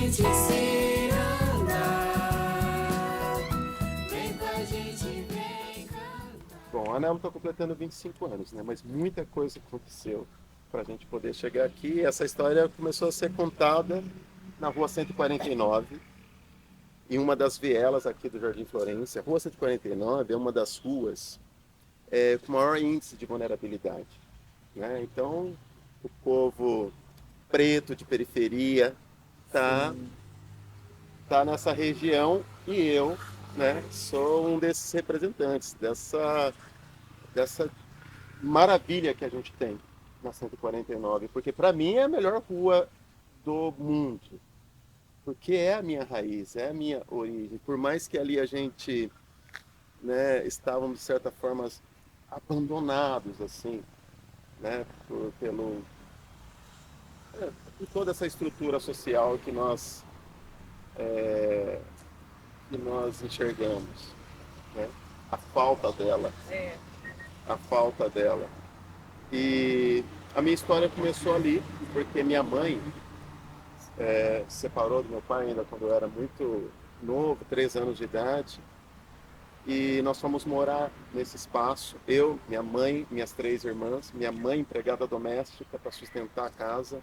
gente se andar. Vem com a gente, vem cantar. Bom, a Anelma está completando 25 anos, né? Mas muita coisa aconteceu para a gente poder chegar aqui. Essa história começou a ser contada na Rua 149, em uma das vielas aqui do Jardim Florência. A Rua 149 é uma das ruas com maior índice de vulnerabilidade, né? Então, o povo preto de periferia tá nessa região e eu, né, sou um desses representantes dessa maravilha que a gente tem na 149, porque para mim é a melhor rua do mundo, porque é a minha raiz, é a minha origem. Por mais que ali a gente, né, estávamos de certa forma abandonados assim, né, por toda essa estrutura social que nós enxergamos, né, a falta dela, a falta dela. E a minha história começou ali, porque minha mãe se separou do meu pai ainda quando eu era muito novo, 3 anos de idade, e nós fomos morar nesse espaço, eu, minha mãe, minhas 3 irmãs, minha mãe empregada doméstica para sustentar a casa.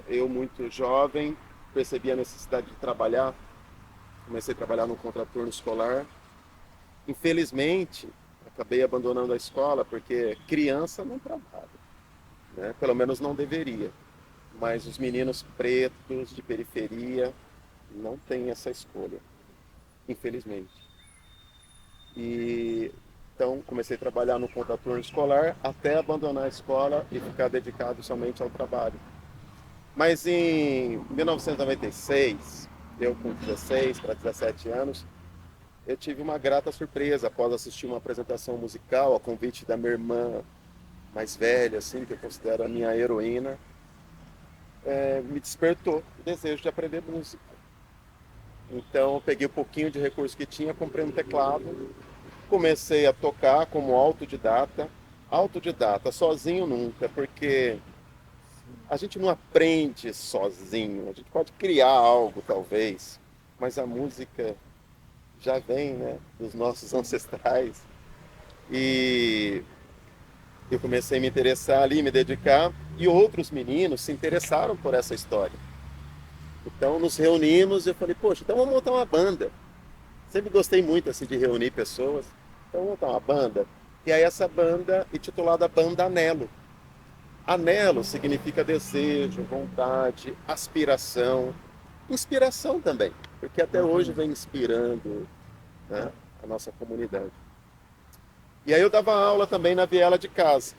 Eu muito jovem, percebi a necessidade de trabalhar, comecei a trabalhar no contraturno escolar. Infelizmente, acabei abandonando a escola porque criança não trabalha, né? Pelo menos não deveria. Mas os meninos pretos de periferia não têm essa escolha, infelizmente. E então comecei a trabalhar no contraturno escolar até abandonar a escola e ficar dedicado somente ao trabalho. Mas em 1996, eu com 16 para 17 anos, eu tive uma grata surpresa após assistir uma apresentação musical a convite da minha irmã mais velha, assim, que eu considero a minha heroína. Me despertou o desejo de aprender música. Então, eu peguei um pouquinho de recurso que tinha, comprei um teclado, comecei a tocar como autodidata. Autodidata, sozinho nunca, porque a gente não aprende sozinho. A gente pode criar algo, talvez, mas a música já vem, né, dos nossos ancestrais. E eu comecei a me interessar ali, me dedicar, e outros meninos se interessaram por essa história. Então nos reunimos e eu falei, poxa, então vamos montar uma banda. Sempre gostei muito assim de reunir pessoas. Então vamos montar uma banda. E aí essa banda, intitulada Banda Anelo. Anelo significa desejo, vontade, aspiração, inspiração também, porque até hoje vem inspirando, né, a nossa comunidade. E aí eu dava aula também na Viela de Casa.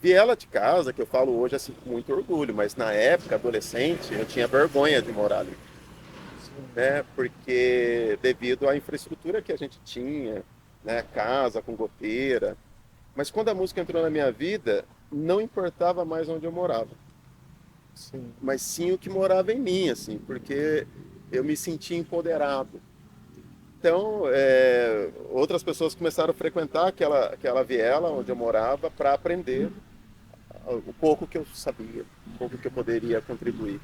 Viela de Casa, que eu falo hoje assim com muito orgulho, mas na época, adolescente, eu tinha vergonha de morar ali, né? Porque devido à infraestrutura que a gente tinha, né? Casa com goteira. Mas quando a música entrou na minha vida, não importava mais onde eu morava, Sim. mas sim o que morava em mim, assim, porque eu me sentia empoderado. Então, outras pessoas começaram a frequentar aquela viela onde eu morava para aprender o pouco que eu sabia, o pouco que eu poderia contribuir.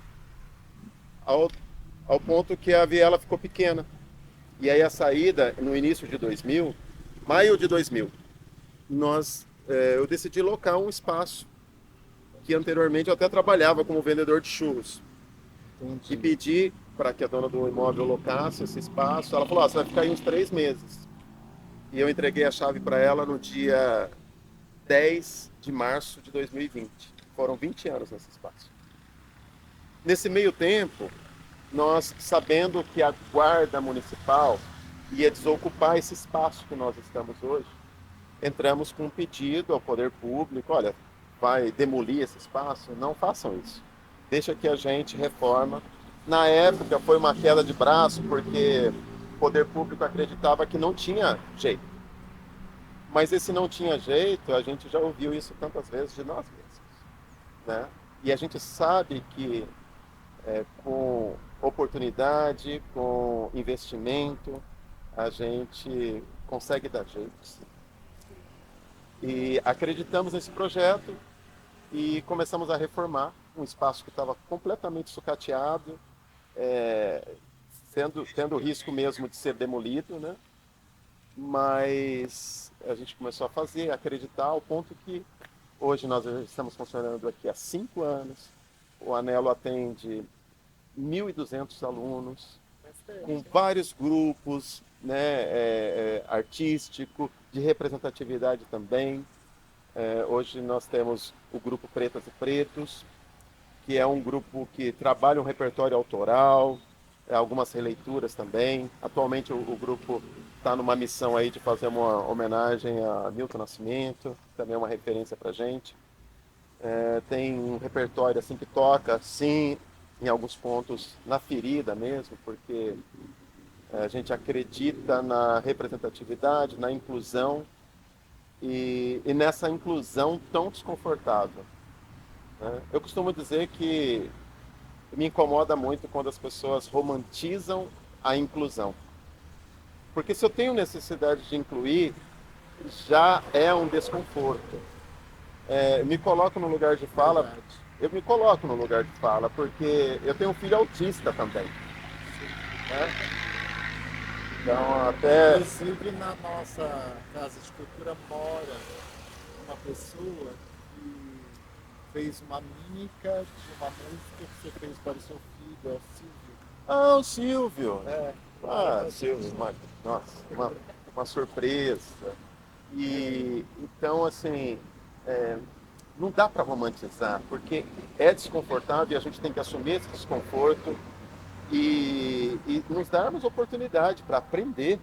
Ao, ao ponto que a viela ficou pequena. E aí a saída, no início de 2000, maio de 2000, eu decidi locar um espaço que anteriormente eu até trabalhava como vendedor de churros. Entendi. E pedi para que a dona do imóvel locasse esse espaço. Ela falou, você vai ficar aí uns 3 meses. E eu entreguei a chave para ela no dia 10 de março de 2020. Foram 20 anos nesse espaço. Nesse meio tempo, nós, sabendo que a guarda municipal ia desocupar esse espaço que nós estamos hoje, entramos com um pedido ao poder público, olha, vai demolir esse espaço? Não façam isso. Deixa que a gente reforma. Na época foi uma queda de braço, porque o poder público acreditava que não tinha jeito. Mas esse não tinha jeito, a gente já ouviu isso tantas vezes de nós mesmos, né? E a gente sabe que com oportunidade, com investimento, a gente consegue dar jeito. E acreditamos nesse projeto e começamos a reformar um espaço que estava completamente sucateado, é, tendo o risco mesmo de ser demolido, né? Mas a gente começou a fazer, a acreditar, ao ponto que hoje nós já estamos funcionando aqui há 5 anos. O Anelo atende 1.200 alunos, com vários grupos, né, artístico, de representatividade também. Hoje nós temos o grupo Pretas e Pretos, que é um grupo que trabalha um repertório autoral, algumas releituras também. Atualmente o grupo está numa missão aí de fazer uma homenagem a Milton Nascimento, também é uma referência para a gente. Tem um repertório assim que toca, sim, em alguns pontos na ferida mesmo, porque a gente acredita na representatividade, na inclusão e nessa inclusão tão desconfortável, né? Eu costumo dizer que me incomoda muito quando as pessoas romantizam a inclusão. Porque se eu tenho necessidade de incluir, já é um desconforto. Me coloco no lugar de fala, Verdade. eu me coloco no lugar de fala, porque eu tenho um filho autista também, né? Então, até. Inclusive, na nossa casa de cultura mora uma pessoa que fez uma mímica de uma música que você fez para o seu filho, é o Silvio. Ah, o Silvio! É, Ah, Silvio, nossa, uma surpresa. E então, assim, é, não dá para romantizar, porque é desconfortável e a gente tem que assumir esse desconforto e nos darmos oportunidade para aprender,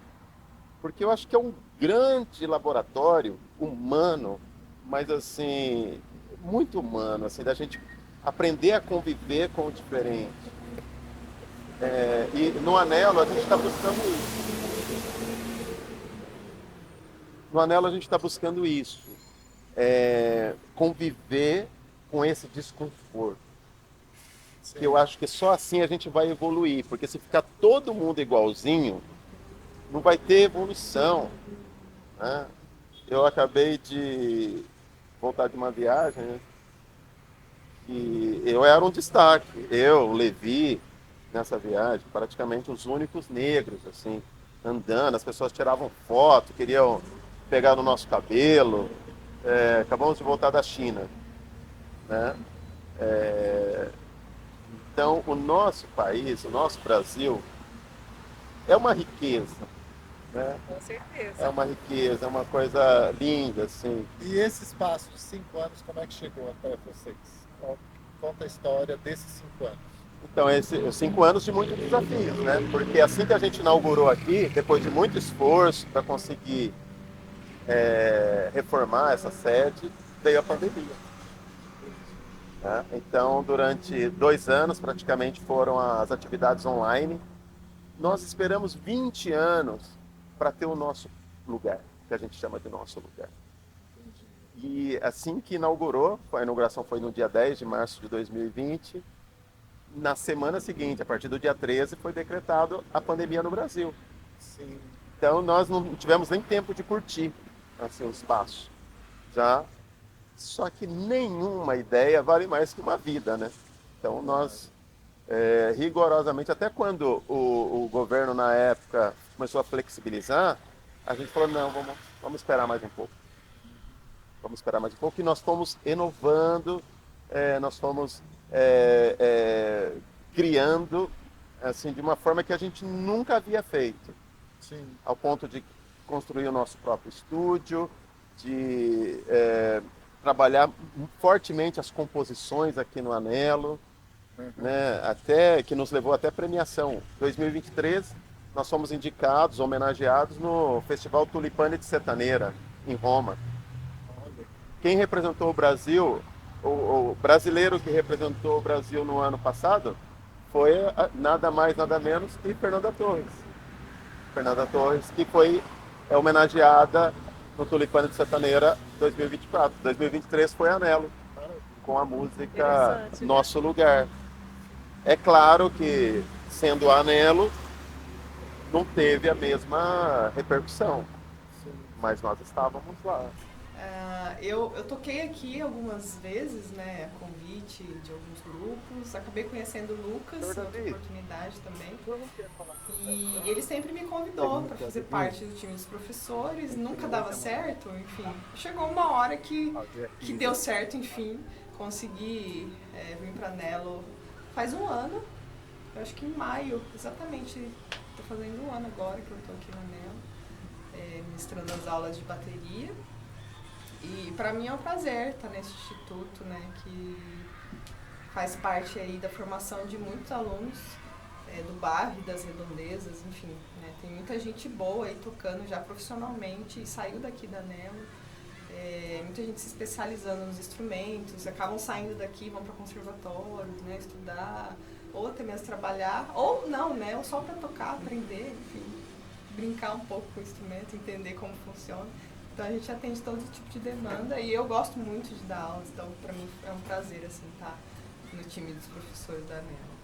porque eu acho que é um grande laboratório humano, mas assim, muito humano, assim, da gente aprender a conviver com o diferente. E no Anelo a gente está buscando isso. No Anelo a gente está buscando isso. Conviver com esse desconforto. sim. Que eu acho que só assim a gente vai evoluir, porque se ficar todo mundo igualzinho, não vai ter evolução, né? Eu acabei de voltar de uma viagem, né? E eu era um destaque. Eu, Levi, nessa viagem, praticamente os únicos negros, assim, andando. As pessoas tiravam foto, queriam pegar no nosso cabelo. Acabamos de voltar da China, né? É, Então, o nosso país, o nosso Brasil, é uma riqueza, né? Com certeza. É uma riqueza, é uma coisa linda, assim. E esse espaço de 5 anos, como é que chegou até vocês? Conta a história desses 5 anos. Então, os 5 anos de muitos desafios, né? Porque assim que a gente inaugurou aqui, depois de muito esforço para conseguir reformar essa sede, veio a pandemia, né? Então, durante 2 anos, praticamente, foram as atividades online. Nós esperamos 20 anos para ter o nosso lugar, que a gente chama de nosso lugar. E assim que inaugurou, a inauguração foi no dia 10 de março de 2020, na semana seguinte, a partir do dia 13, foi decretado a pandemia no Brasil. Sim. Então nós não tivemos nem tempo de curtir assim, o espaço. Já. Só que nenhuma ideia vale mais que uma vida, né? Então nós, rigorosamente, até quando o governo na época começou a flexibilizar, a gente falou, não, vamos esperar mais um pouco. Vamos esperar mais um pouco. E nós fomos inovando, nós fomos criando assim, de uma forma que a gente nunca havia feito. Sim. Ao ponto de construir o nosso próprio estúdio, de trabalhar fortemente as composições aqui no Anelo, né? Até que nos levou até premiação. 2023 nós fomos indicados, homenageados no Festival Tulipane de Setaneira, em Roma. Olha, Quem representou o Brasil, o brasileiro que representou o Brasil no ano passado, foi nada mais, nada menos que Fernanda Torres. Fernanda Torres, que foi homenageada no Tulipane de Setaneira 2024. 2023 foi Anelo, com a música Interessante, né? Nosso Lugar. É claro que, sendo Anelo, não teve a mesma repercussão, sim. mas nós estávamos lá. eu toquei aqui algumas vezes, né, a convite de alguns grupos, acabei conhecendo o Lucas, outra oportunidade também, e ele sempre me convidou para fazer parte do time dos professores, nunca dava certo, enfim, chegou uma hora que deu certo, enfim, consegui vir para Nelo faz um ano, eu acho que em maio, exatamente, estou fazendo um ano agora que eu estou aqui na Nelo, ministrando as aulas de bateria. E para mim é um prazer estar nesse instituto, né, que faz parte aí da formação de muitos alunos do bairro e das redondezas, enfim, né, tem muita gente boa aí tocando já profissionalmente e saiu daqui da Nelo, muita gente se especializando nos instrumentos, acabam saindo daqui, vão para conservatórios, né, estudar, ou até mesmo trabalhar, ou não, né, ou só para tocar, aprender, enfim, brincar um pouco com o instrumento, entender como funciona. Então a gente atende todo tipo de demanda e eu gosto muito de dar aulas, então para mim é um prazer assim estar no time dos professores da Nelo.